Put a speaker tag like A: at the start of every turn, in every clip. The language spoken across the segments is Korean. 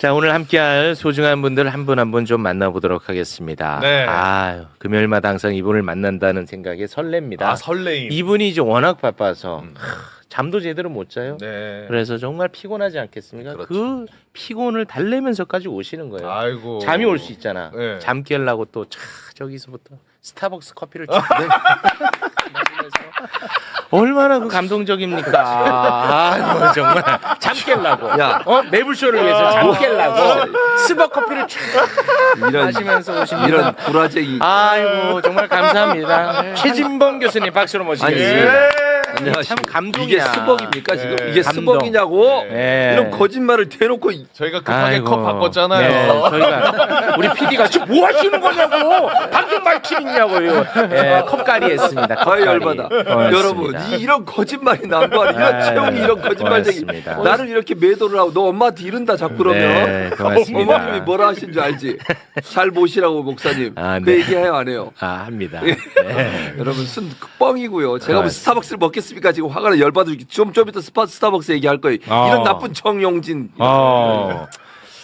A: 자, 오늘 함께할 소중한 분들 한 분 한 분 좀 만나보도록 하겠습니다.
B: 네.
A: 아유, 금요일마다 항상 이분을 만난다는 생각에 설렙니다.
B: 아, 설레임.
A: 이분이 이제 워낙 바빠서 잠도 제대로 못 자요.
B: 네.
A: 그래서 정말 피곤하지 않겠습니까?
B: 그렇죠.
A: 그 피곤을 달래면서까지 오시는 거예요.
B: 아이고.
A: 잠이 올 수 있잖아.
B: 네.
A: 잠 깨려고 또 저기서부터 스타벅스 커피를 마시면서 얼마나 그 감동적입니까? 아이고 정말 잠 깨려고.
C: 야.
A: 매불쇼를 위해서 잠 깨려고 스벅 커피를 촥 마시면서 오십니다.
C: 이런 구라쟁이.
A: 아이고 정말 감사합니다. 최진범 교수님 박수로 모시겠습니다. 참 감동이야.
C: 이게 스벅입니까 지금?
B: 네.
C: 이게
A: 감동.
C: 스벅이냐고?
A: 네.
C: 이런 거짓말을 대놓고
B: 저희가 급하게
A: 아이고.
B: 컵 바꿨잖아요.
A: 네, 저희가 우리 PD가 지금 뭐 하시는 거냐고 방송 말침 있냐고요. 네, 컵갈이 했습니다.
C: 아 열받아. 여러분 이런 거짓말이 난 거 아니야? 이런 채용이 이런 거짓말쟁이.
A: 고맙습니다.
C: 나를 이렇게 매도를 하고 너 엄마한테 이른다 자꾸 그러면.
A: 네, 고맙습니다.
C: 어머님이 뭐라 하신 줄 알지? 잘 모시라고 목사님.
A: 아,
C: 그
A: 네.
C: 얘기해요 안 해요?
A: 합니다. 네.
C: 여러분 순 뻥이고요. 제가 무슨
A: 고맙습니다.
C: 스타벅스를 먹겠습니까? 지금 화가 나 열받아 죽기. 좀 이따 스타벅스 얘기할 거예요. 이런 나쁜 정용진.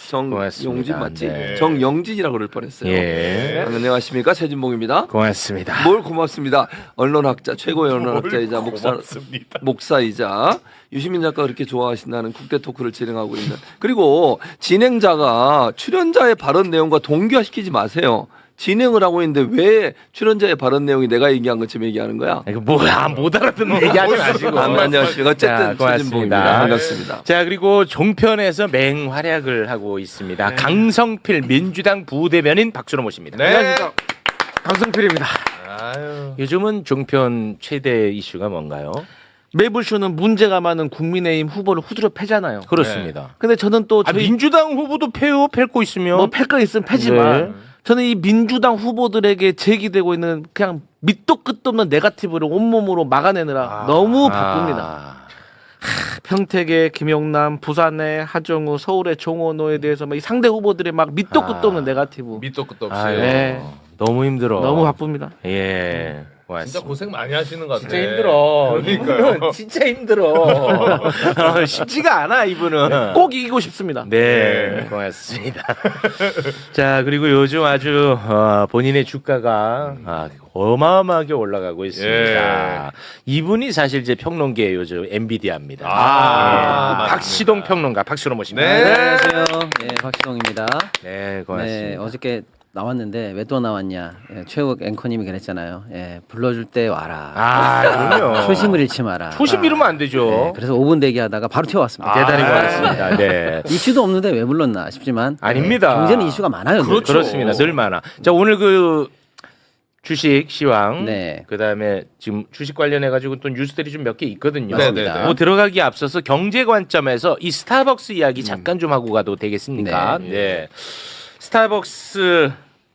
C: 정용진
A: 고맙습니다.
C: 맞지?
A: 네.
C: 정영진이라고 그럴 뻔했어요.
A: 예.
C: 안녕하십니까 최진봉입니다.
A: 고맙습니다.
C: 뭘 고맙습니다. 언론학자 최고의 언론학자이자
B: 고맙습니다.
C: 목사이자 유시민 작가가 그렇게 좋아하신다는 국대 토크를 진행하고 있는. 그리고 진행자가 출연자의 발언 내용과 동기화시키지 마세요. 진행을 하고 있는데 왜 출연자의 발언 내용이 내가 얘기한 것처럼 얘기하는 거야?
A: 이거 뭐야 못 알아듣는 얘기하지 마시고.
C: 안녕하십니까.
A: 자,
C: 어쨌든
A: 고맙습니다.
C: 최진봉입니다. 반갑습니다.
A: 자 그리고 종편에서 맹활약을 하고 있습니다. 강성필 민주당 부대변인 박수로 모십니다.
B: 네.
D: 강성필입니다.
B: 아유.
A: 요즘은 종편 최대 이슈가 뭔가요?
D: 매불쇼는 문제가 많은 국민의힘 후보를 후드려 패잖아요.
A: 그렇습니다.
D: 근데 저는 또
A: 민주당 후보도 팰고 있으면
D: 뭐 팰 거 있으면 패지만
A: 네.
D: 저는 이 민주당 후보들에게 제기되고 있는 그냥 밑도 끝도 없는 네거티브를 온몸으로 막아내느라 너무 바쁩니다. 평택의 김용남, 부산의 하정우, 서울의 정원호에 대해서 막 이 상대 후보들의 막 밑도 끝도 없는 네거티브.
B: 밑도 끝도 없이.
D: 네.
A: 너무 힘들어.
D: 너무 바쁩니다.
A: 예.
B: 진짜 고생 많이 하시는 것 같아요.
A: 진짜 힘들어.
B: 그러니까요.
A: 이분은 진짜 힘들어. 쉽지가 않아 이분은.
D: 꼭 이기고 싶습니다.
A: 네, 고맙습니다. 자, 그리고 요즘 아주 본인의 주가가 어마어마하게 올라가고 있습니다.
B: 예.
A: 이분이 사실 이제 평론계의 요즘 엔비디아입니다.
B: 맞습니다.
A: 박시동 평론가 박수로 모십니다.
B: 네.
E: 안녕하세요. 네, 박시동입니다.
A: 네, 고맙습니다.
E: 네, 어저께 나왔는데 왜 또 나왔냐? 예, 최욱 앵커님이 그랬잖아요. 예, 불러줄 때 와라.
A: 그럼요.
E: 초심을 잃지 마라.
A: 초심 잃으면 안 되죠.
E: 네, 그래서 5분 대기하다가 바로 튀어왔습니다.
A: 대단히 고맙습니다. 네.
E: 이슈도 없는데 왜 불렀나 싶지만
A: 아닙니다.
E: 경제는 이슈가 많아요. 늘.
A: 그렇습니다. 늘 많아. 자, 오늘 그 주식 시황,
E: 네.
A: 그다음에 지금 주식 관련해 가지고 또 뉴스들이 좀 몇 개 있거든요.
B: 맞습니다.
A: 뭐 들어가기 앞서서 경제 관점에서 이 스타벅스 이야기 잠깐 좀 하고 가도 되겠습니까? 네. 스타벅스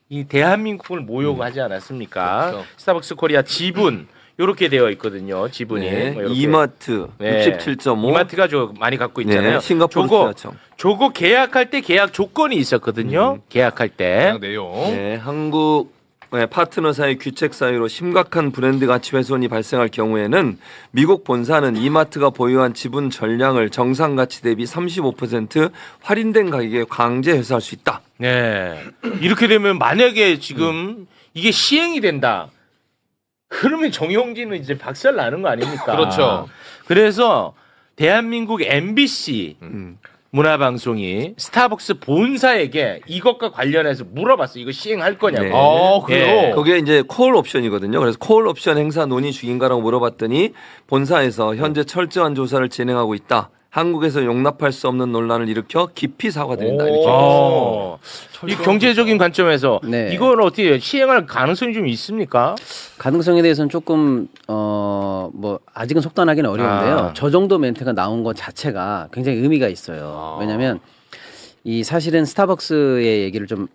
A: 이 대한민국을 모욕하지 않았습니까?
B: 그렇죠.
A: 스타벅스 코리아 지분 요렇게 되어 있거든요. 지분이
C: 네.
A: 뭐 요렇게.
C: 이마트
A: 네.
C: 67.5.
A: 이마트가 많이 갖고 있잖아요.
C: 네. 싱가포르
A: 저거
C: 투자청.
A: 저거 계약할 때 계약 조건이 있었거든요. 계약할 때.
B: 그냥 내용.
C: 네, 한국 파트너 사이 규책 사유로 심각한 브랜드 가치 훼손이 발생할 경우에는 미국 본사는 이마트가 보유한 지분 전량을 정상 가치 대비 35% 할인된 가격에 강제 회수할 수 있다.
A: 네. 이렇게 되면 만약에 지금 이게 시행이 된다. 그러면 정용진은 이제 박살 나는 거 아닙니까?
B: 그렇죠.
A: 그래서 대한민국 MBC 문화방송이 스타벅스 본사에게 이것과 관련해서 물어봤어. 이거 시행할 거냐고.
C: 네.
B: 그래요?
A: 예.
C: 거기에 이제 콜 옵션이거든요. 그래서 콜 옵션 행사 논의 중인가라고 물어봤더니 본사에서 현재 철저한 조사를 진행하고 있다. 한국에서 용납할 수 없는 논란을 일으켜 깊이 사과드린다. 이렇게.
A: 이 경제적인 관점에서
E: 네.
A: 이걸 어떻게 시행할 가능성이 좀 있습니까?
E: 가능성에 대해서는 조금 뭐 아직은 속단하기는 어려운데요. 저 정도 멘트가 나온 것 자체가 굉장히 의미가 있어요. 왜냐하면 이 사실은 스타벅스의 얘기를 좀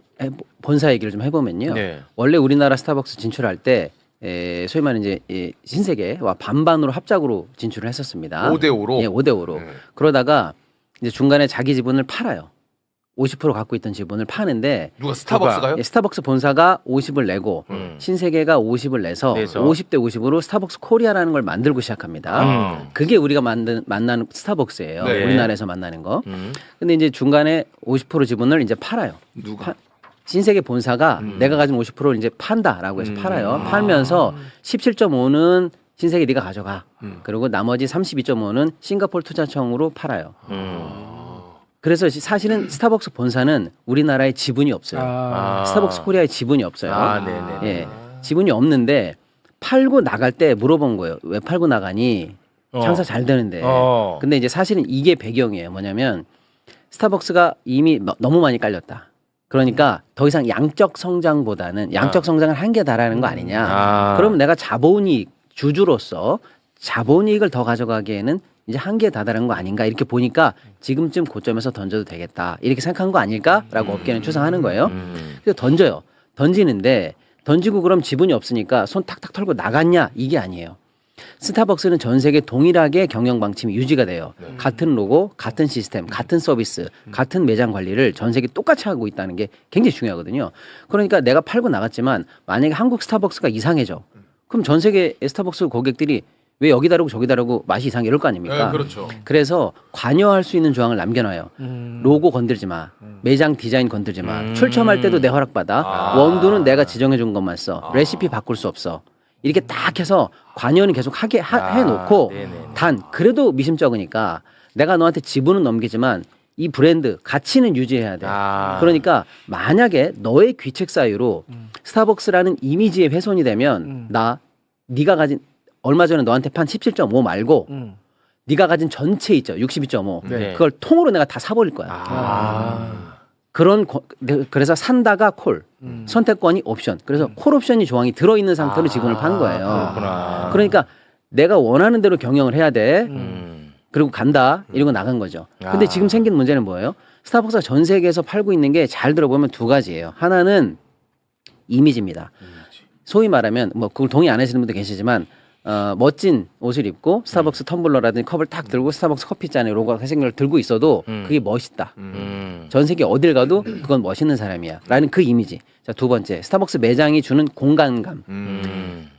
E: 본사 얘기를 좀 해보면요.
A: 네.
E: 원래 우리나라 스타벅스 진출할 때 소위 말하는 이제 신세계와 반반으로 합작으로 진출을 했었습니다.
B: 5대5로?
E: 예, 5대5로. 그러다가 이제 중간에 자기 지분을 팔아요. 50% 갖고 있던 지분을 파는데
B: 누가 스타벅스가요?
E: 예, 스타벅스 본사가 50을 내고 신세계가 50을 내서 50대 50으로 스타벅스 코리아라는 걸 만들고 시작합니다. 그게 우리가 만나는 스타벅스예요.
B: 네.
E: 우리나라에서 만나는 거. 근데 이제 중간에 50% 지분을 이제 팔아요.
C: 누가?
E: 신세계 본사가 내가 가진 50%를 이제 판다라고 해서 팔아요. 팔면서 17.5는 신세계 네가 가져가. 그리고 나머지 32.5는 싱가포르 투자청으로 팔아요. 그래서 사실은 스타벅스 본사는 우리나라에 지분이 없어요. 스타벅스 코리아에 지분이 없어요.
A: 네네.
E: 예, 지분이 없는데 팔고 나갈 때 물어본 거예요. 왜 팔고 나가니? 장사 잘 되는데. 근데 이제 사실은 이게 배경이에요. 뭐냐면 스타벅스가 이미 너무 많이 깔렸다. 그러니까 더 이상 양적 성장보다는 양적 성장을 한계에 달하는 거 아니냐. 그러면 내가 자본이익 주주로서 자본이익을 더 가져가기에는 이제 한계에 다다른 거 아닌가 이렇게 보니까 지금쯤 고점에서 던져도 되겠다 이렇게 생각한 거 아닐까라고 업계는 추상하는 거예요. 그래서 던져요. 던지는데 던지고 그럼 지분이 없으니까 손 탁탁 털고 나갔냐 이게 아니에요. 스타벅스는 전 세계 동일하게 경영 방침이 유지가 돼요. 같은 로고, 같은 시스템, 같은 서비스, 같은 매장 관리를 전 세계 똑같이 하고 있다는 게 굉장히 중요하거든요. 그러니까 내가 팔고 나갔지만 만약에 한국 스타벅스가 이상해져. 그럼 전 세계 스타벅스 고객들이 왜 여기 다르고 저기 다르고 맛이 이상해 이럴 거 아닙니까?
B: 네, 그렇죠.
E: 그래서 관여할 수 있는 조항을 남겨놔요. 로고 건들지 마. 매장 디자인 건들지 마. 출점할 때도 내 허락받아. 원두는 내가 지정해 준 것만 써. 레시피 바꿀 수 없어. 이렇게 딱 해서 관여는 계속 하게 해놓고 단 그래도 미심쩍으니까 내가 너한테 지분은 넘기지만 이 브랜드 가치는 유지해야 돼. 그러니까 만약에 너의 귀책 사유로 스타벅스라는 이미지의 훼손이 되면 네가 가진 얼마 전에 너한테 판 17.5 말고 네가 가진 전체 있죠. 62.5.
A: 네.
E: 그걸 통으로 내가 다 사버릴 거야. 그래서 산다가 콜, 선택권이 옵션. 그래서 콜 옵션이 조항이 들어있는 상태로 지분을 판 거예요.
A: 그렇구나.
E: 그러니까 내가 원하는 대로 경영을 해야 돼. 그리고 간다. 이러고 나간 거죠. 근데 지금 생긴 문제는 뭐예요? 스타벅스가 전 세계에서 팔고 있는 게 잘 들어보면 두 가지예요. 하나는 이미지입니다. 소위 말하면 뭐 그걸 동의 안 하시는 분도 계시지만 멋진 옷을 입고 스타벅스 텀블러라든지 컵을 딱 들고 스타벅스 커피잔에 로고가 생긴 걸 들고 있어도 그게 멋있다. 전 세계 어딜 가도 그건 멋있는 사람이야. 라는 그 이미지. 자, 두 번째. 스타벅스 매장이 주는 공간감.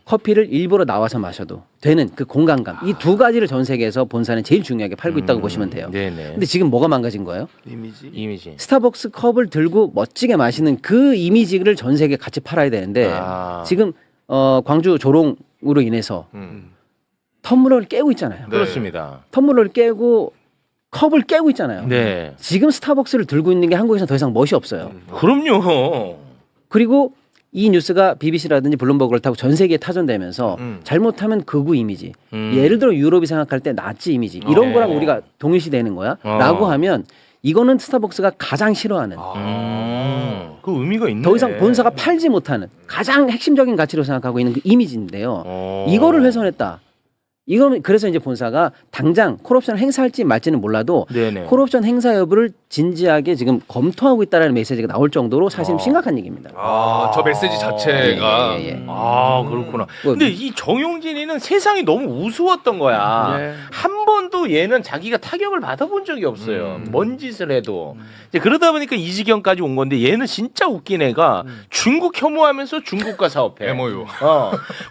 E: 커피를 일부러 나와서 마셔도 되는 그 공간감. 이 두 가지를 전 세계에서 본사는 제일 중요하게 팔고 있다고 보시면 돼요.
A: 네네.
E: 근데 지금 뭐가 망가진 거예요?
A: 이미지.
E: 스타벅스 컵을 들고 멋지게 마시는 그 이미지를 전 세계에 같이 팔아야 되는데 지금 광주 조롱으로 인해서 텀블러를 깨고 있잖아요.
A: 그렇습니다.
E: 텀블러를 깨고 컵을 깨고 있잖아요.
A: 네.
E: 지금 스타벅스를 들고 있는 게 한국에서는 더 이상 멋이 없어요.
A: 그럼요.
E: 그리고 이 뉴스가 BBC라든지 블룸버그를 타고 전 세계에 타전되면서 잘못하면 극우 이미지. 예를 들어 유럽이 생각할 때 나치 이미지. 이런 거랑 우리가 동일시되는 거야. 라고 하면 이거는 스타벅스가 가장 싫어하는.
A: 그 의미가 있네.
E: 더 이상 본사가 팔지 못하는 가장 핵심적인 가치로 생각하고 있는 그 이미지인데요. 이거를 훼손했다. 이거는 그래서 이제 본사가 당장 콜옵션을 행사할지 말지는 몰라도
A: 네네.
E: 콜옵션 행사 여부를 진지하게 지금 검토하고 있다라는 메시지가 나올 정도로 사실 심각한 얘기입니다.
B: 저 메시지 자체가
E: 예.
A: 그렇구나. 근데 이 정용진이는 세상이 너무 우스웠던 거야.
D: 네.
A: 한 번도 얘는 자기가 타격을 받아본 적이 없어요. 뭔 짓을 해도. 이제 그러다 보니까 이 지경까지 온 건데 얘는 진짜 웃긴 애가 중국 혐오하면서 중국과 사업해.
B: MOU.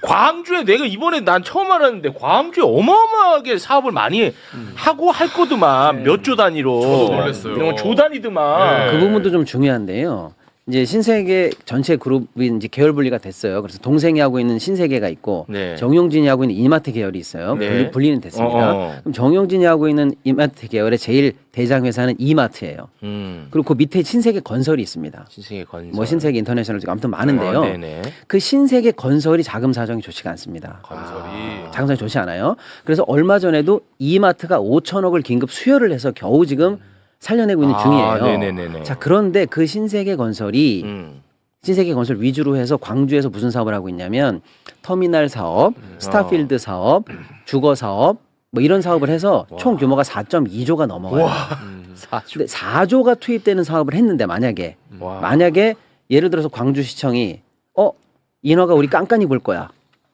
A: 광주에 내가 이번에 난 처음 알았는데 광주에 어마어마하게 사업을 많이 하고 할 거더만 몇 조 단위로.
B: 저도 놀랐어요.
A: 이런 조 단위더만.
E: 그 부분도 좀 중요한데요. 이제 신세계 전체 그룹이 이제 계열 분리가 됐어요. 그래서 동생이 하고 있는 신세계가 있고
A: 네.
E: 정용진이 하고 있는 이마트 계열이 있어요.
A: 네.
E: 분리는 됐습니다. 그럼 정용진이 하고 있는 이마트 계열의 제일 대장 회사는 이마트예요. 그리고 그 밑에 신세계 건설이 있습니다.
A: 신세계 건설.
E: 뭐 신세계 인터내셔널 아무튼 많은데요.
A: 네네.
E: 그 신세계 건설이 자금 사정이 좋지가 않습니다.
B: 건설이
E: 자금 사정이 좋지 않아요. 그래서 얼마 전에도 이마트가 5천억을 긴급 수혈을 해서 겨우 지금 살려내고 있는 중이에요.
A: 네네네네.
E: 자, 그런데 그 신세계 건설이 신세계 건설 위주로 해서 광주에서 무슨 사업을 하고 있냐면 터미널 사업, 스타필드 사업, 주거 사업 뭐 이런 사업을 해서 총 규모가 4.2조가 넘어가요. 근데 4조가 투입되는 사업을 했는데 만약에 예를 들어서 광주시청이 인허가 우리 깐깐히 볼 거야.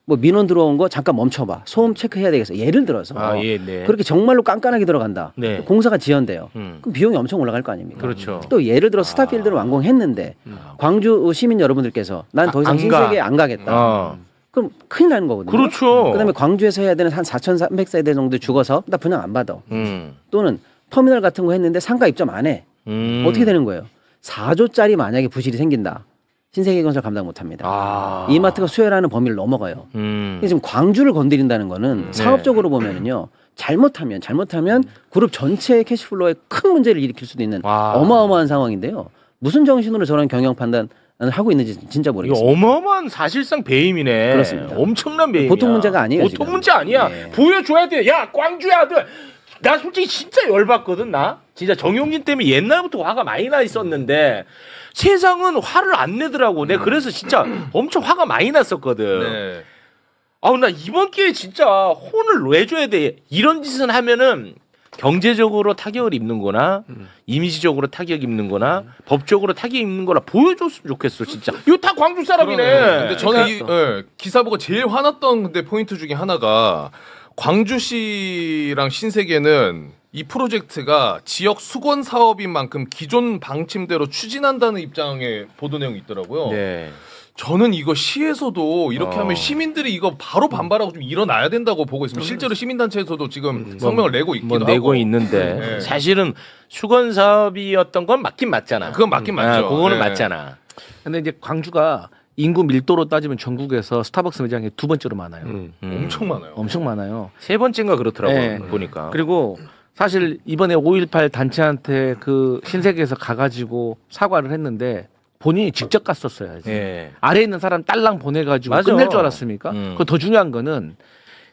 E: 뭐 민원 들어온 거 잠깐 멈춰봐. 소음 체크해야 되겠어. 예를 들어서
A: 네.
E: 그렇게 정말로 깐깐하게 들어간다.
A: 네.
E: 공사가 지연돼요. 그럼 비용이 엄청 올라갈 거 아닙니까?
A: 그렇죠.
E: 또 예를 들어 스타필드를 완공했는데 광주 시민 여러분들께서 난 더 이상
A: 안 가.
E: 신세계에 안 가겠다. 그럼 큰일 나는 거거든요.
A: 그렇죠.
E: 그다음에 광주에서 해야 되는 한 4,300세대 정도 죽어서 나 분양 안 받아.
A: 음.
E: 또는 터미널 같은 거 했는데 상가 입점 안 해. 어떻게 되는 거예요? 4조짜리 만약에 부실이 생긴다. 신세계건설 감당 못합니다. 이마트가 수혜라는 범위를 넘어가요. 지금 광주를 건드린다는 거는 사업적으로 보면은요. 잘못하면 그룹 전체의 캐시플로우에 큰 문제를 일으킬 수도 있는 어마어마한 상황인데요. 무슨 정신으로 저런 경영 판단을 하고 있는지 진짜
A: 이거
E: 모르겠습니다.
A: 어마어마한 사실상 배임이네.
E: 그렇습니다.
A: 엄청난 배임이야.
E: 보통 문제가 아니에요,
A: 보통
E: 지금.
A: 문제 아니야.
E: 네.
A: 보여줘야 돼. 야 광주의 아들. 나 솔직히 진짜 열받거든 나. 진짜 정용진 때문에 옛날부터 화가 많이 나 있었는데 세상은 화를 안 내더라고. 내가 그래서 진짜 엄청 화가 많이 났었거든.
B: 네.
A: 아우 나 이번 기회에 진짜 혼을 내줘야 돼. 이런 짓을 하면은 경제적으로 타격을 입는거나 이미지적으로 타격 입는거나 법적으로 타격 입는거나 보여줬으면 좋겠어 진짜. 이거 다 광주 사람이네.
B: 그러네. 근데 저는 기사 보고 제일 화났던 근데 포인트 중에 하나가 광주시랑 신세계는 이 프로젝트가 지역 수건 사업인 만큼 기존 방침대로 추진한다는 입장의 보도 내용이 있더라고요.
A: 네.
B: 저는 이거 시에서도 이렇게 하면 시민들이 이거 바로 반발하고 좀 일어나야 된다고 보고 있습니다. 실제로 시민단체에서도 지금 성명을 내고 있기도 하고.
A: 내고 있는데
B: 네.
A: 사실은 수건 사업이었던 건 맞긴 맞잖아.
B: 그건 맞긴 맞죠.
A: 그거는
B: 네.
A: 맞잖아.
D: 근데 이제 광주가 인구 밀도로 따지면 전국에서 스타벅스 매장이 두 번째로 많아요.
B: 엄청 많아요.
D: 엄청 많아요.
A: 세 번째인가 그렇더라고
D: 네.
A: 보니까.
D: 그리고 사실 이번에 5.18 단체한테 그 신세계에서 가가지고 사과를 했는데 본인이 직접 갔었어야지.
A: 예.
D: 아래에 있는 사람 딸랑 보내가지고
A: 맞아.
D: 끝낼 줄 알았습니까? 그 더 중요한 거는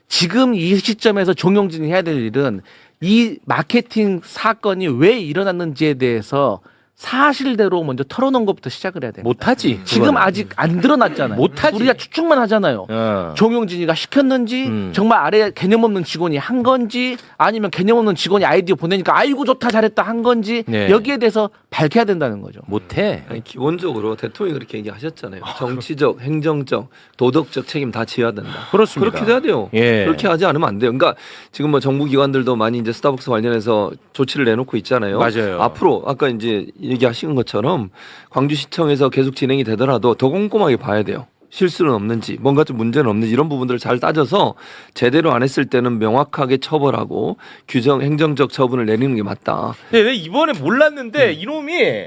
D: 지금 이 시점에서 정용진이 해야 될 일은 이 마케팅 사건이 왜 일어났는지에 대해서 사실대로 먼저 털어놓은 것부터 시작을 해야 돼요.
A: 못하지.
D: 지금
A: 그거는.
D: 아직 안 드러났잖아요.
A: 못하지.
D: 우리가 추측만 하잖아요.
A: 어.
D: 정용진이가 시켰는지 정말 아래 개념 없는 직원이 한 건지 아니면 개념 없는 직원이 아이디어 보내니까 아이고 좋다 잘했다 한 건지
A: 네.
D: 여기에 대해서 밝혀야 된다는 거죠.
A: 못해.
C: 아니, 기본적으로 대통령이 그렇게 얘기하셨잖아요. 정치적, 행정적, 도덕적 책임 다 지어야 된다.
A: 그렇습니다.
C: 그렇게 돼야 돼요.
A: 예.
C: 그렇게 하지 않으면 안 돼요. 그러니까 지금 뭐 정부 기관들도 많이 이제 스타벅스 관련해서 조치를 내놓고 있잖아요.
A: 맞아요.
C: 앞으로 아까 이제 얘기하신 것처럼 광주시청에서 계속 진행이 되더라도 더 꼼꼼하게 봐야 돼요. 실수는 없는지, 뭔가 좀 문제는 없는지 이런 부분들을 잘 따져서 제대로 안 했을 때는 명확하게 처벌하고 규정, 행정적 처분을 내리는 게 맞다.
A: 근데 내가 이번에 몰랐는데 이놈이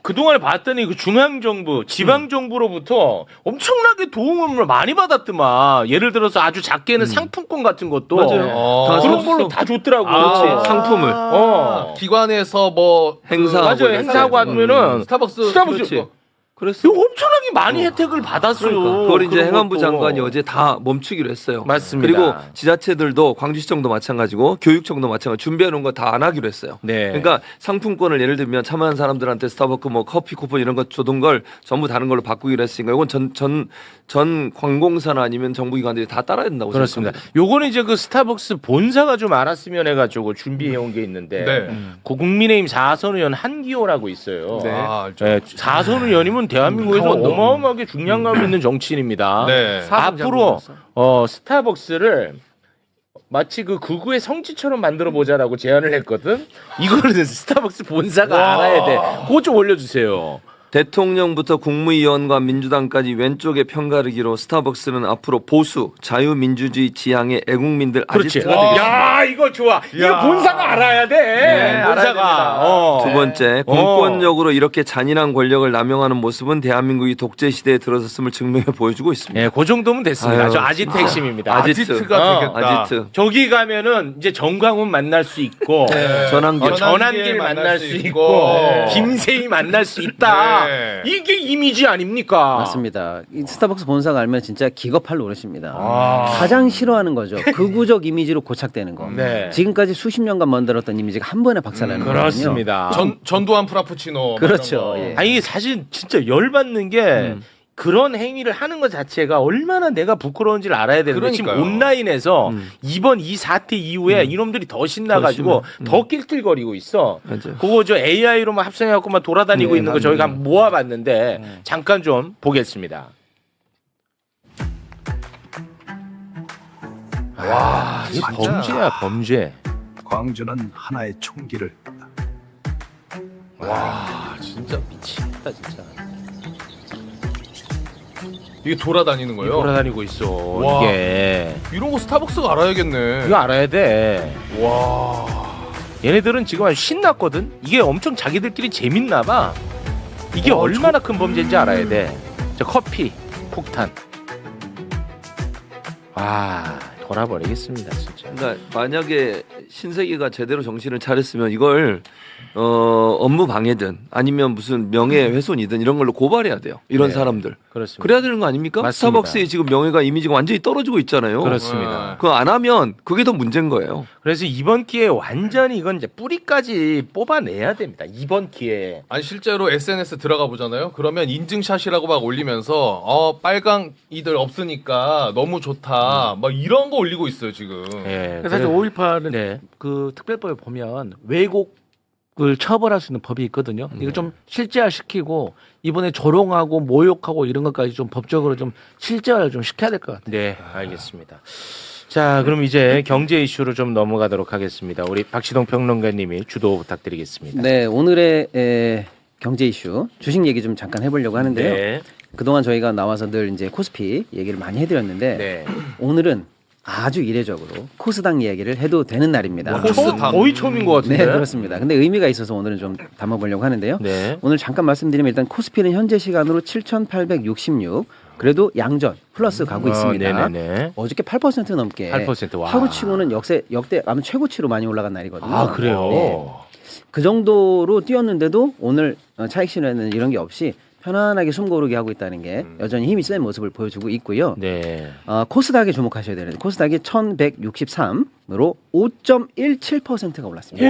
A: 그동안에 봤더니 그 중앙정부, 지방정부로부터 엄청나게 도움을 많이 받았더만. 예를 들어서 아주 작게는 상품권 같은 것도.
C: 맞아요.
A: 다 그런
C: 줬어.
A: 걸로 다 줬더라고.
C: 그렇지. 상품을.
B: 기관에서 뭐
C: 행사
A: 맞아요. 행사하고 하면은
B: 스타벅스
C: 그렇지. 그랬어.
A: 이거 엄청나게 많이 혜택을 받았어요.
C: 그러니까. 그걸 이제
A: 그런
C: 행안부
A: 것도.
C: 장관이 어제 다 멈추기로 했어요.
A: 맞습니다.
C: 그리고 지자체들도 광주시청도 마찬가지고 교육청도 마찬가지 준비해 놓은 거 다 안 하기로 했어요.
A: 네.
C: 그러니까 상품권을 예를 들면 참여한 사람들한테 스타벅스 뭐 커피 쿠폰 이런 거 주던 걸 전부 다른 걸로 바꾸기로 했으니까 이건 전 관공사나 아니면 정부기관들이 다 따라야 된다고
A: 그렇습니다.
C: 생각합니다.
A: 요거는 이제 그 스타벅스 본사가 좀 알았으면 해가지고 준비해 온 게 있는데
B: 네.
A: 국민의힘 4선 의원 한기호라고 있어요.
B: 네. 아, 알죠.
A: 네, 4선 의원이면 대한민국에서
B: 강원도.
A: 어마어마하게 중량감 있는 정치인입니다.
B: 네.
A: 앞으로 스타벅스를 마치 그 극우의 성지처럼 만들어 보자라고 제안을 했거든. 이거는 스타벅스 본사가 알아야 돼. 그거 좀 올려주세요.
C: 대통령부터 국무위원과 민주당까지 왼쪽에 편가르기로 스타벅스는 앞으로 보수 자유민주주의 지향의 애국민들
A: 그렇지.
C: 아지트가 되겠습니다.
A: 야, 이거 좋아. 이거 본사가 알아야 돼.
D: 알아야
A: 본사가.
C: 두 번째, 공권력으로 이렇게 잔인한 권력을 남용하는 모습은 대한민국이 독재 시대에 들어섰음을 증명해 보여주고 있습니다.
A: 예, 그 정도면 됐습니다.
C: 아유,
A: 저 아지트 핵심입니다.
B: 아지트가 되겠다.
C: 아지트.
A: 저기 가면은 이제 정광훈 만날 수 있고,
C: 전환길.
A: 전환길 만날 수 있고,
B: 네.
A: 김세희 만날 수 있다.
B: 네.
A: 이게 이미지 아닙니까?
E: 맞습니다. 이 스타벅스 본사가 알면 진짜 기겁할 노릇입니다. 가장 싫어하는 거죠. 극우적 이미지로 고착되는 거.
A: 네.
E: 지금까지 수십 년간 만들었던 이미지가 한 번에 박살나는 거거든요.
A: 그렇습니다.
B: 전두환 프라푸치노.
E: 그렇죠. 예.
A: 아니 이게 사실 진짜 열받는 게 그런 행위를 하는 것 자체가 얼마나 내가 부끄러운지를 알아야 되는데 지금
B: 그러니까요.
A: 온라인에서 이번 이 사태 이후에 이놈들이 더 신나가지고 더 낄낄거리고 있어.
C: 맞아요.
A: 그거 저 AI로만 합성해갖고만 돌아다니고
C: 네,
A: 있는 거 저희가 한번 모아봤는데 잠깐 좀 보겠습니다. 와, 이거 범죄야 범죄.
F: 광주는 하나의 총기를
A: 와, 진짜 미치겠다 진짜.
B: 이게 돌아다니는 거예요?
A: 돌아다니고 있어.
B: 와.
A: 이게
B: 이런 거 스타벅스가 알아야겠네.
A: 이거 알아야 돼.
B: 와.
A: 얘네들은 지금 아주 신났거든. 이게 엄청 자기들끼리 재밌나 봐. 이게
B: 와,
A: 얼마나 큰 범죄인지 알아야 돼. 저 커피 폭탄. 와, 돌아버리겠습니다 진짜.
C: 그러니까 만약에 신세계가 제대로 정신을 차렸으면 이걸 업무 방해든 아니면 무슨 명예훼손이든 이런 걸로 고발해야 돼요. 이런
A: 네.
C: 사람들.
A: 그렇습니다.
C: 그래야 되는 거 아닙니까?
A: 맞습니다.
C: 스타벅스의 지금 명예가 이미지가 완전히 떨어지고 있잖아요.
A: 그렇습니다.
C: 그거 안 하면 그게 더 문제인 거예요.
A: 그래서 이번 기회에 완전히 이건 이제 뿌리까지 뽑아내야 됩니다. 이번 기회에.
B: 아니 실제로 SNS 들어가 보잖아요. 그러면 인증샷이라고 막 올리면서 빨강 이들 없으니까 너무 좋다. 막 이런 거 올리고 있어요 지금.
A: 예,
D: 사실 5.18은
A: 네.
D: 그 특별법에 보면 왜곡을 처벌할 수 있는 법이 있거든요. 이걸 좀 실제화시키고 이번에 조롱하고 모욕하고 이런 것까지 좀 법적으로 좀 실제화를 좀 시켜야 될 것 같아요.
A: 네, 알겠습니다. 자, 그럼 이제 경제 이슈로 좀 넘어가도록 하겠습니다. 우리 박시동 평론가님이 주도 부탁드리겠습니다.
E: 네, 오늘의 경제 이슈 주식 얘기 좀 잠깐 해보려고 하는데요.
A: 네.
E: 그동안 저희가 나와서 늘 이제 코스피 얘기를 많이 해드렸는데
A: 네.
E: 오늘은 아주 이례적으로 코스닥 이야기를 해도 되는 날입니다.
B: 코스닥.
A: 거의 처음인 것 같은데.
E: 네, 그렇습니다. 근데 의미가 있어서 오늘은 좀 담아보려고 하는데요.
A: 네.
E: 오늘 잠깐 말씀드리면 일단 코스피는 현재 시간으로 7,866 그래도 양전 플러스 가고 있습니다.
A: 네네네.
E: 어저께 8% 넘게
A: 8%. 와.
E: 하루치고는 역대 아마 최고치로 많이 올라간 날이거든요.
A: 아, 그래요?
E: 네. 그 정도로 뛰었는데도 오늘 차익 신호에는 이런 게 없이 편안하게 숨고르게 하고 있다는 게 여전히 힘이 센 모습을 보여주고 있고요.
A: 네.
E: 코스닥에 주목하셔야 되는데 코스닥이 1163으로 5.17%가 올랐습니다.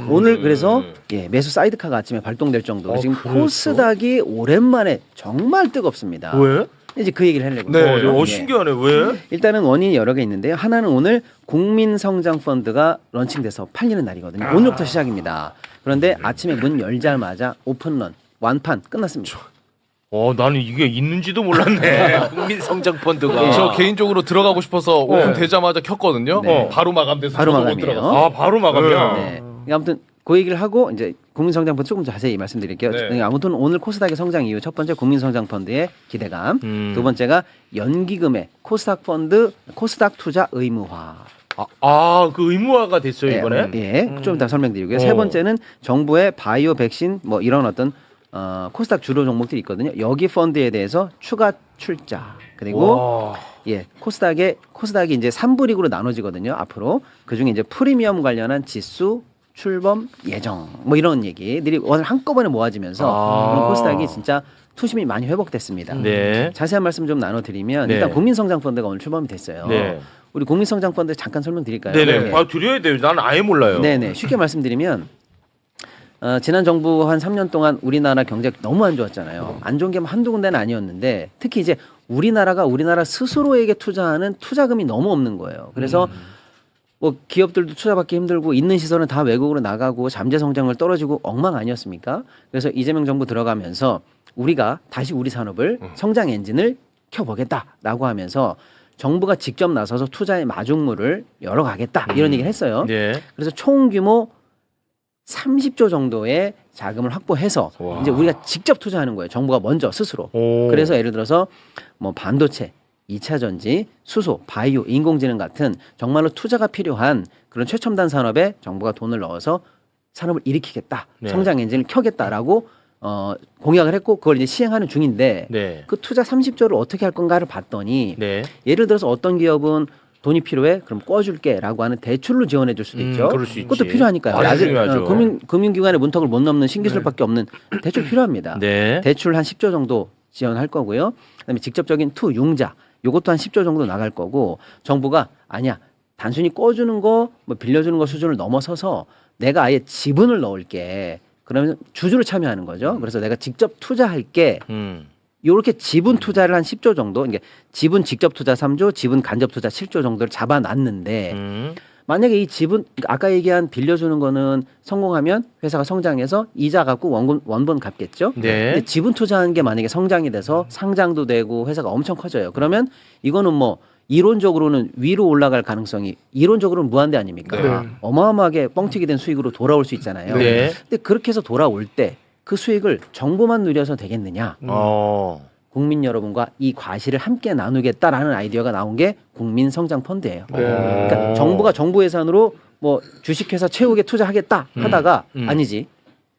E: 오늘 그래서 매수 사이드카가 아침에 발동될 정도로 지금
A: 그랬어?
E: 코스닥이 오랜만에 정말 뜨겁습니다.
A: 왜?
E: 이제 그 얘기를 하려고.
B: 네.
E: 해요.
A: 신기하네. 왜?
E: 일단은 원인이 여러 개 있는데요. 하나는 오늘 국민성장펀드가 런칭돼서 팔리는 날이거든요. 오늘부터 시작입니다. 그런데 아침에 문 열자마자 오픈런 완판 끝났습니다.
A: 나는 이게 있는지도 몰랐네. 국민성장펀드가.
B: 저 개인적으로 들어가고 싶어서 오픈 되자마자 켰거든요.
E: 네.
B: 바로 마감돼서
E: 바로
B: 저도 못
E: 마감이에요.
B: 들어갔어요.
A: 아, 바로 마감이야.
E: 네. 아무튼 그 얘기를 하고 이제 국민성장펀드 조금 자세히 말씀드릴게요.
B: 네.
E: 아무튼 오늘 코스닥의 성장 이유 첫 번째 국민성장펀드의 기대감, 두 번째가 연기금의 코스닥 펀드 코스닥 투자 의무화.
A: 그 의무화가 됐어요, 이번에?
E: 좀 이따 설명드리고요. 세 번째는 정부의 바이오 백신 뭐 이런 어떤 코스닥 주로 종목들이 있거든요. 여기 펀드에 대해서 추가 출자. 그리고 코스닥이 이제 3부릭으로 나눠지거든요. 앞으로 그중에 이제 프리미엄 관련한 지수 출범 예정 뭐 이런 얘기들이 오늘 한꺼번에 모아지면서 그런 코스닥이 진짜 투심이 많이 회복됐습니다.
A: 네.
E: 자세한 말씀 좀 나눠드리면
A: 네.
E: 일단 국민성장펀드가 오늘 출범이 됐어요.
A: 네.
E: 우리 국민성장펀드 잠깐 설명드릴까요?
A: 네네. 드려야 돼요. 나는 아예 몰라요.
E: 네네. 쉽게 말씀드리면 지난 정부 한 3년 동안 우리나라 경제 너무 안 좋았잖아요. 안 좋은 게 한두 군데는 아니었는데 특히 이제 우리나라 스스로에게 투자하는 투자금이 너무 없는 거예요. 그래서 뭐 기업들도 투자받기 힘들고 있는 시설은 다 외국으로 나가고 잠재 성장률 떨어지고 엉망 아니었습니까? 그래서 이재명 정부 들어가면서 우리가 다시 우리 산업을 성장 엔진을 켜보겠다라고 하면서 정부가 직접 나서서 투자의 마중물을 열어가겠다 이런 얘기를 했어요.
A: 네.
E: 그래서 총 규모 30조 정도의 자금을 확보해서 이제 우리가 직접 투자하는 거예요. 정부가 먼저 스스로. 그래서 예를 들어서 뭐 반도체, 2차 전지, 수소, 바이오, 인공지능 같은 정말로 투자가 필요한 그런 최첨단 산업에 정부가 돈을 넣어서 산업을 일으키겠다,
A: 네.
E: 성장 엔진을 켜겠다라고 공약을 했고 그걸 이제 시행하는 중인데
A: 네.
E: 그 투자 30조를 어떻게 할 건가를 봤더니
A: 네.
E: 예를 들어서 어떤 기업은 돈이 필요해? 그럼 꿔줄게라고 하는 대출로 지원해 줄 수도 있죠.
A: 그럴 수 있지.
E: 그것도 필요하니까요.
A: 아,
E: 아직
A: 중요하죠.
E: 금융기관의 문턱을 못 넘는 신기술밖에 없는 대출 필요합니다.
A: 네.
E: 대출 한 10조 정도 지원할 거고요. 그다음에 직접적인 투융자 요것도 한 10조 정도 나갈 거고 정부가 아니야 단순히 꿔주는 거 뭐 빌려주는 거 수준을 넘어서서 내가 아예 지분을 넣을게. 그러면 주주로 참여하는 거죠. 그래서 내가 직접 투자할게. 요렇게 지분 투자를 한 10조 정도, 이게 지분 직접 투자 3조, 지분 간접 투자 7조 정도를 잡아놨는데 만약에 이 지분 아까 얘기한 빌려주는 거는 성공하면 회사가 성장해서 이자 갖고 원본 갚겠죠.
A: 네.
E: 근데 지분 투자한 게 만약에 성장이 돼서 상장도 되고 회사가 엄청 커져요. 그러면 이거는 뭐 이론적으로는 위로 올라갈 가능성이 이론적으로는 무한대 아닙니까? 어마어마하게 뻥튀기 된 수익으로 돌아올 수 있잖아요.
A: 네.
E: 근데 그렇게 해서 돌아올 때 그 수익을 정부만 누려서 되겠느냐? 국민 여러분과 이 과실을 함께 나누겠다라는 아이디어가 나온 게 국민성장펀드예요. 그러니까 정부가 정부 예산으로 뭐 주식회사 채우게 투자하겠다 하다가 아니지.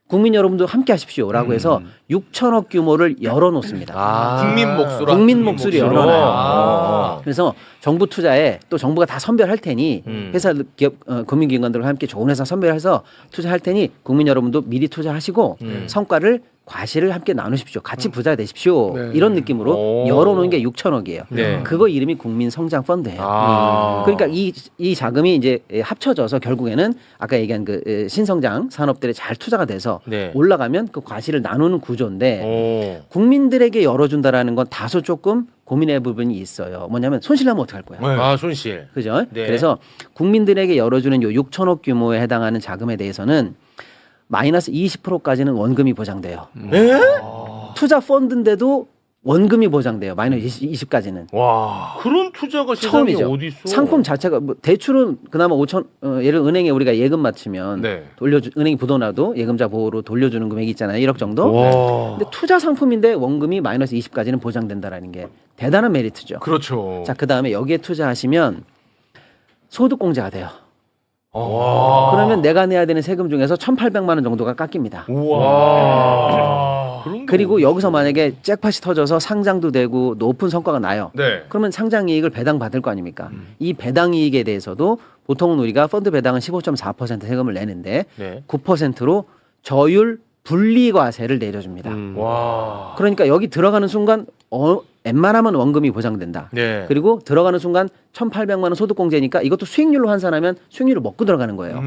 E: 국민 여러분도 함께 하십시오라고 해서 6천억 규모를 열어놓습니다.
B: 국민 목소라.
E: 국민 목소리 열어놔요.
B: 아.
E: 그래서 정부 투자에 또 정부가 다 선별할 테니 회사 기업 금융기관들과 함께 좋은 회사 선별해서 투자할 테니 국민 여러분도 미리 투자하시고 성과를 과실을 함께 나누십시오. 같이 부자 되십시오. 이런 느낌으로
B: 오.
E: 열어놓은 게 6천억이에요.
A: 네.
E: 그거 이름이 국민성장펀드예요.
A: 아.
E: 그러니까 이 자금이 이제 합쳐져서 결국에는 아까 얘기한 그 신성장 산업들에 잘 투자가 돼서
A: 네.
E: 올라가면 그 과실을 나누는 구조인데
A: 오.
E: 국민들에게 열어준다라는 건 다소 조금 고민의 부분이 있어요. 뭐냐면 손실나면 어떡할 거야.
B: 네.
A: 아, 손실.
E: 그죠?
A: 네.
E: 그래서 국민들에게 열어주는 요 6천억 규모에 해당하는 자금에 대해서는 마이너스 20%까지는 원금이 보장돼요. 투자 펀드인데도 원금이 보장돼요. 마이너스 20까지는.
B: 와.
A: 그런 투자가 세상에
E: 처음이죠.
A: 어디 있어?
E: 상품 자체가 뭐 대출은 그나마 5천 예를 들어 은행에 우리가 예금 맞추면
B: 네.
E: 은행이 부도나도 예금자 보호로 돌려주는 금액이 있잖아요. 1억 정도.
A: 와.
E: 근데 투자 상품인데 원금이 마이너스 20까지는 보장된다라는 게 대단한 메리트죠.
B: 그렇죠.
E: 자, 그다음에 여기에 투자하시면 소득공제가 돼요.
B: 와.
E: 그러면 내가 내야 되는 세금 중에서 1,800만 원 정도가 깎입니다.
B: 우와.
A: 그런 게
E: 그리고
A: 어디
E: 여기서
A: 있어?
E: 만약에 잭팟이 터져서 상장도 되고 높은 성과가 나요.
B: 네.
E: 그러면 상장 이익을 배당 받을 거 아닙니까? 이 배당 이익에 대해서도 보통은 우리가 펀드 배당은 15.4% 세금을 내는데
A: 네.
E: 9%로 저율 분리과세를 내려줍니다.
B: 와.
E: 그러니까 여기 들어가는 순간 웬만하면 원금이 보장된다.
A: 네.
E: 그리고 들어가는 순간 1,800만 원 소득공제니까 이것도 수익률로 환산하면 수익률을 먹고 들어가는 거예요.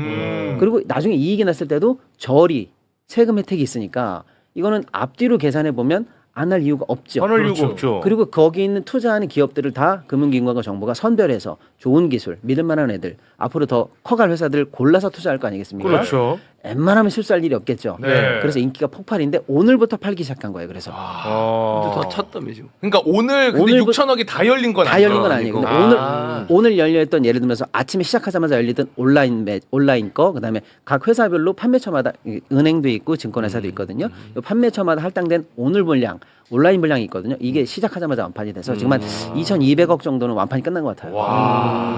E: 그리고 나중에 이익이 났을 때도 저리 세금 혜택이 있으니까 이거는 앞뒤로 계산해 보면 안 할 이유가 없죠.
A: 화낼
B: 그렇죠.
A: 이유가 없죠.
E: 그리고 거기 있는 투자하는 기업들을 다 금융기관과 정부가 선별해서 좋은 기술, 믿을만한 애들, 앞으로 더 커갈 회사들 골라서 투자할 거 아니겠습니까?
A: 그렇죠.
E: 웬만하면 실수할 일이 없겠죠.
B: 네.
E: 그래서 인기가 폭발인데 오늘부터 팔기 시작한 거예요. 그래서
C: 근데 다 찼다며 지금.
B: 그러니까 오늘 근데
E: 오늘부-
B: 6천억이 다 열린 건
E: 다
B: 아니죠.
E: 열린 건 아니에요. 근데
A: 아.
E: 오늘 열려있던 예를 들면서 아침에 시작하자마자 열리던 온라인 거 그다음에 각 회사별로 판매처마다 은행도 있고 증권회사도 있거든요. 이 판매처마다 할당된 오늘 물량 온라인 물량이 있거든요. 이게 시작하자마자 완판이 돼서 지금 한 2,200억 정도는 완판이 끝난 것 같아요.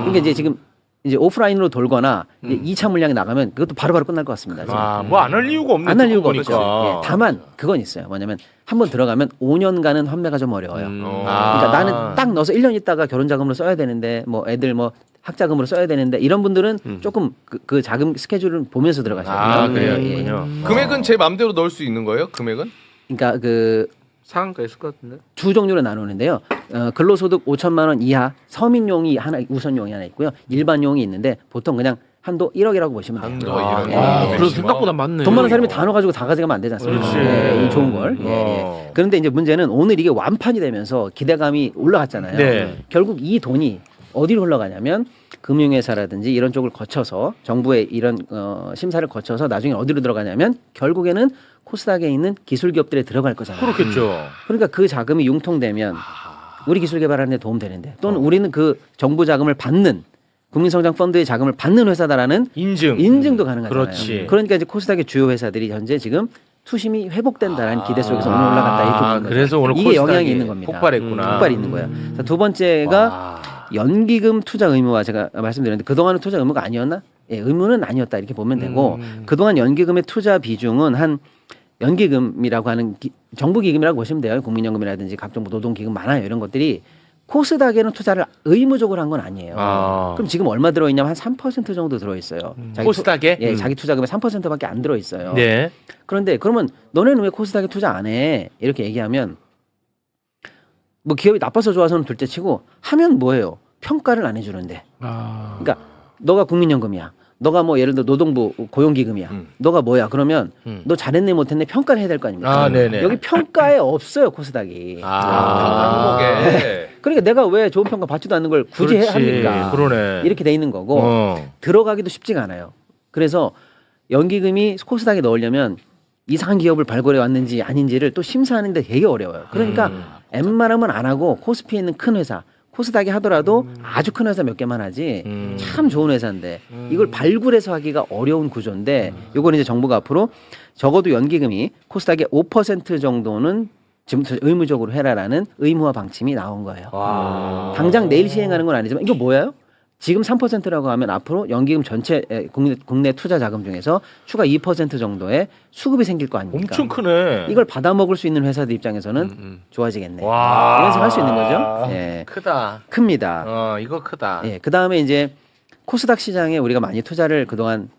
E: 그러니까 이제 지금 이제 오프라인으로 돌거나 이제 2차 물량이 나가면 그것도 바로바로 끝날 것 같습니다. 지금.
A: 아, 뭐 안 할 이유가 없네.
E: 안 할 이유가
A: 듣고
E: 없죠.
A: 보니까.
E: 예, 다만 그건 있어요. 뭐냐면 한번 들어가면 5년간은 환매가 좀 어려워요.
A: 아.
E: 그러니까 나는 딱 넣어서 1년 있다가 결혼 자금으로 써야 되는데 뭐 애들 뭐 학자금으로 써야 되는데 이런 분들은 조금 그 자금 스케줄을 보면서 들어가셔야 돼요.
A: 아,
E: 예, 예.
A: 그래요.
B: 금액은 제 맘대로 넣을 수 있는 거예요? 금액은?
E: 그러니까 그
D: 상한가 있을 것 같은데.
E: 두 종류로 나누는데요. 근로소득 5천만 원 이하 서민용이 하나 우선용이 하나 있고요. 일반용이 있는데 보통 그냥 한도 1억이라고 보시면 돼요.
B: 한도 이런
D: 아,
B: 거.
D: 그래도 생각보다 많네.
E: 돈 많은 사람이 다 넣어가지고 다 가져가면 안 되지 않습니까?
A: 그렇지.
E: 이 좋은 걸. 예, 예. 그런데 이제 문제는 오늘 이게 완판이 되면서 기대감이 올라갔잖아요.
A: 네.
E: 결국 이 돈이 어디로 흘러가냐면 금융회사라든지 이런 쪽을 거쳐서 정부의 이런 심사를 거쳐서 나중에 어디로 들어가냐면 결국에는 코스닥에 있는 기술 기업들에 들어갈 거잖아요.
A: 그렇겠죠.
E: 그러니까 그 자금이 융통되면 우리 기술 개발하는 데 도움 되는데 또는 우리는 그 정부 자금을 받는 국민성장펀드의 자금을 받는 회사다라는 인증도 가능하잖아요.
A: 그렇지.
E: 그러니까 이제 코스닥의 주요 회사들이 현재 지금 투심이 회복된다라는 기대 속에서 오늘 올라갔다 이렇게 보는 거죠.
A: 그래서 오늘
E: 이게
A: 코스닥이
E: 영향이 있는 겁니다.
A: 폭발했구나.
E: 폭발이 있는 거예요. 자, 두 번째가 연기금 투자 의무화 제가 말씀드렸는데 그동안은 투자 의무가 아니었나? 예, 의무는 아니었다 이렇게 보면 되고 그동안 연기금의 투자 비중은 한 연기금이라고 하는 정부 기금이라고 보시면 돼요. 국민연금이라든지 각종 노동기금 많아요. 이런 것들이 코스닥에는 투자를 의무적으로 한 건 아니에요. 그럼 지금 얼마 들어있냐면 한 3% 정도 들어있어요.
A: 코스닥에?
E: 예, 자기 투자금의 3%밖에 안 들어있어요.
A: 네.
E: 그런데 그러면 너네는 왜 코스닥에 투자 안 해? 이렇게 얘기하면 뭐 기업이 나빠서 좋아서는 둘째치고 하면 뭐예요? 평가를 안 해주는데. 그러니까 너가 국민연금이야. 너가 뭐 예를 들어 노동부 고용기금이야. 너가 뭐야? 그러면 너 잘했네 못했네 평가를 해야 될 거 아닙니까?
A: 아, 네네.
E: 여기 평가에 없어요 코스닥이.
B: 한국에.
E: 그러니까 내가 왜 좋은 평가 받지도 않는 걸 굳이 해야 합니까?
A: 그러네.
E: 이렇게 돼 있는 거고 들어가기도 쉽지가 않아요. 그래서 연기금이 코스닥에 넣으려면 이상한 기업을 발굴해 왔는지 아닌지를 또 심사하는데 되게 어려워요. 그러니까 웬만하면 안 하고 코스피에 있는 큰 회사 코스닥이 하더라도 아주 큰 회사 몇 개만 하지 참 좋은 회사인데 이걸 발굴해서 하기가 어려운 구조인데 요건 이제 정부가 앞으로 적어도 연기금이 코스닥의 5% 정도는 지금부터 의무적으로 해라라는 의무화 방침이 나온 거예요. 당장 내일 시행하는 건 아니지만 이거 뭐예요? 지금 3%라고 하면 앞으로 연기금 전체 국내 투자 자금 중에서 추가 2% 정도의 수급이 생길 거 아닙니까?
A: 엄청 크네.
E: 이걸 받아먹을 수 있는 회사들 입장에서는 좋아지겠네.
A: 와.
E: 이런 생각 할 수 있는 거죠. 예.
A: 크다.
E: 큽니다.
A: 이거 크다.
E: 예. 그 다음에 이제 코스닥 시장에 우리가 많이 투자를 그동안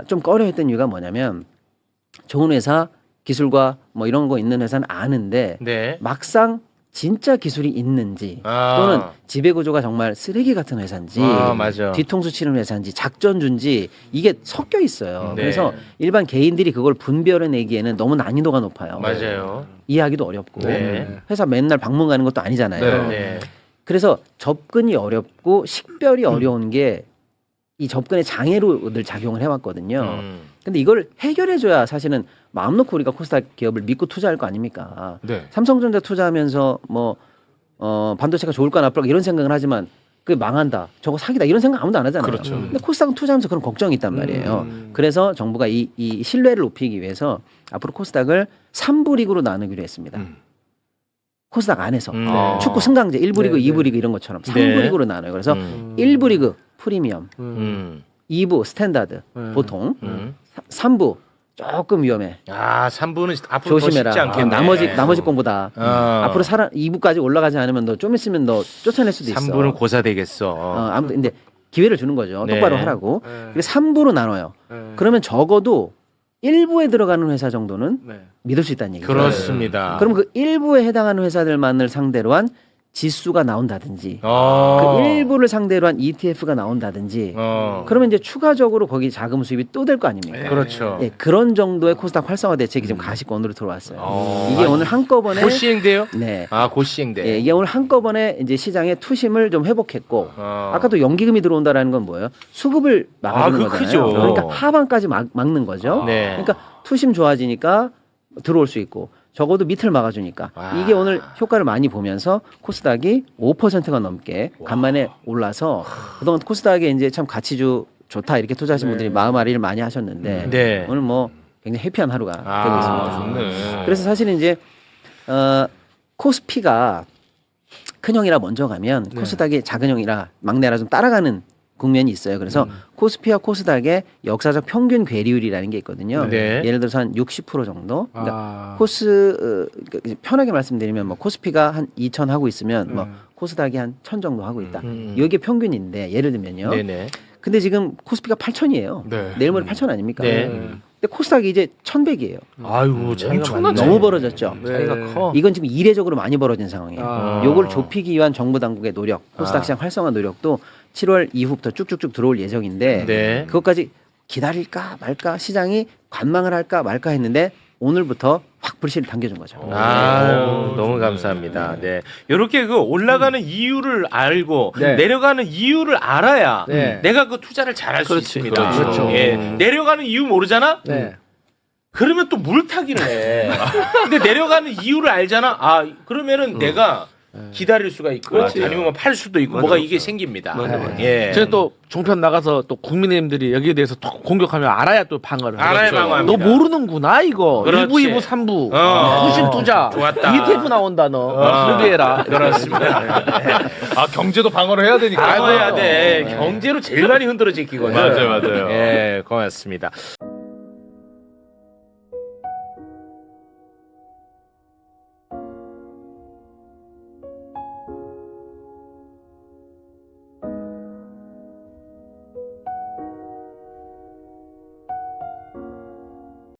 E: 좀 꺼려했던 이유가 뭐냐면 좋은 회사, 기술과 뭐 이런 거 있는 회사는 아는데
A: 네.
E: 막상 진짜 기술이 있는지 또는 지배구조가 정말 쓰레기 같은 회사인지
A: 맞아.
E: 뒤통수 치는 회사인지 작전주인지 이게 섞여 있어요.
A: 네.
E: 그래서 일반 개인들이 그걸 분별해내기에는 너무 난이도가 높아요.
A: 맞아요.
E: 이해하기도 어렵고
A: 네.
E: 회사 맨날 방문 가는 것도 아니잖아요.
A: 네.
E: 그래서 접근이 어렵고 식별이 어려운 게 이 접근의 장애로 늘 작용을 해왔거든요. 근데 이걸 해결해줘야 사실은 마음 놓고 우리가 코스닥 기업을 믿고 투자할 거 아닙니까?
B: 네.
E: 삼성전자 투자하면서 뭐 반도체가 좋을까 나쁠까 이런 생각을 하지만 그 망한다, 저거 사기다 이런 생각 아무도 안 하잖아요.
B: 그렇죠.
E: 근데 코스닥은 투자하면서 그런 걱정이 있단 말이에요. 그래서 정부가 이 신뢰를 높이기 위해서 앞으로 코스닥을 3부 리그로 나누기로 했습니다. 코스닥 안에서 축구 승강제 1부 리그, 2부 리그 이런 것처럼 3부 리그로 나눠요. 그래서 1부 리그 프리미엄, 2부 스탠다드 보통, 3부 조금 위험해.
A: 3부는 앞으로
E: 조심해라.
A: 더 쉽지 않겠네.
E: 나머지 공보다 앞으로 2부까지 올라가지 않으면 너 좀 있으면 너 쫓아낼 수도 있어.
A: 3부는 고사 되겠어.
E: 아무튼 근데 기회를 주는 거죠.
A: 네.
E: 똑바로 하라고. 그래서 3부로 나눠요. 그러면 적어도 1부에 들어가는 회사 정도는 믿을 수 있다는 얘기죠.
A: 그렇습니다.
E: 그럼 그 1부에 해당하는 회사들만을 상대로 한 지수가 나온다든지 그
A: 어.
E: 일부를 상대로 한 ETF가 나온다든지 그러면 이제 추가적으로 거기 자금 수입이 또 될 거 아닙니까?
A: 그렇죠.
E: 예, 그런 정도의 코스닥 활성화 대책이 지금 가시권으로 들어왔어요. 이게 오늘 한꺼번에
A: 곧 시행돼요?
E: 네.
A: 곧 시행돼.
E: 예, 이게 오늘 한꺼번에 이제 시장의 투심을 좀 회복했고 아까도 연기금이 들어온다라는 건 뭐예요? 수급을 막아주는
A: 그거
E: 거잖아요.
A: 크죠.
E: 그러니까 하반까지 막는 거죠.
A: 네.
E: 그러니까 투심 좋아지니까 들어올 수 있고 적어도 밑을 막아주니까 이게 오늘 효과를 많이 보면서 코스닥이 5%가 넘게 간만에 올라서 그동안 코스닥에 이제 참 가치주 좋다 이렇게 투자하신 분들이 마음앓이를 많이 하셨는데
A: 네.
E: 오늘 뭐 굉장히 해피한 하루가 되고 있습니다.
B: 좋네.
E: 그래서 사실은 이제 코스피가 큰 형이라 먼저 가면 코스닥이 작은 형이라 막내라 좀 따라가는 국면이 있어요. 그래서 코스피와 코스닥의 역사적 평균 괴리율이라는 게 있거든요.
A: 네.
E: 예를 들어서 한 60% 정도. 그러니까 편하게 말씀드리면 뭐 코스피가 한 2,000 하고 있으면 뭐 코스닥이 한 1,000 정도 하고 있다. 이게 평균인데 예를 들면요.
A: 네네.
E: 근데 지금 코스피가 8,000이에요.
B: 네.
E: 내일 모레 8,000 아닙니까?
A: 네.
E: 근데 코스닥이 이제 1,100이에요.
A: 아이고 차이가
B: 엄청나죠.
A: 많네.
E: 너무 벌어졌죠.
A: 차이가 커.
E: 이건 지금 이례적으로 많이 벌어진 상황이에요. 요걸 좁히기 위한 정부 당국의 노력, 코스닥 시장 활성화 노력도 7월 이후부터 쭉쭉쭉 들어올 예정인데
A: 네.
E: 그것까지 기다릴까 말까 시장이 관망을 할까 말까 했는데 오늘부터 확 불씨를 당겨준 거죠.
A: 너무 감사합니다. 네. 이렇게 그 올라가는 이유를 알고
D: 네.
A: 내려가는 이유를 알아야
D: 네.
A: 내가 그 투자를 잘할 수
C: 그렇지.
A: 있습니다.
C: 그렇죠.
A: 예. 내려가는 이유 모르잖아?
D: 네.
A: 그러면 또 물타기를 해. 근데 내려가는 이유를 알잖아? 그러면은 내가 기다릴 수가 있고 아니면 뭐 팔 수도 있고 뭐가 이게 생깁니다.
C: 맞아.
A: 예.
D: 저는 또 종편 나가서 또 국민의힘들이 여기에 대해서 또 공격하면 알아야 또 방어를 해요.
A: 알아야
D: 그렇죠.
A: 방어합니다.
D: 너 모르는구나 이거.
A: 그렇지.
D: 1부, 2부, 3부. 투심 투자.
A: 좋았다.
D: ETF 나온다 너. 준비해라.
A: 그렇습니다.
B: 경제도 방어를 해야 되니까.
A: 방어해야 돼. 경제로 제일 많이 흔들어질 기거든요.
B: 맞아요.
A: 예, 고맙습니다.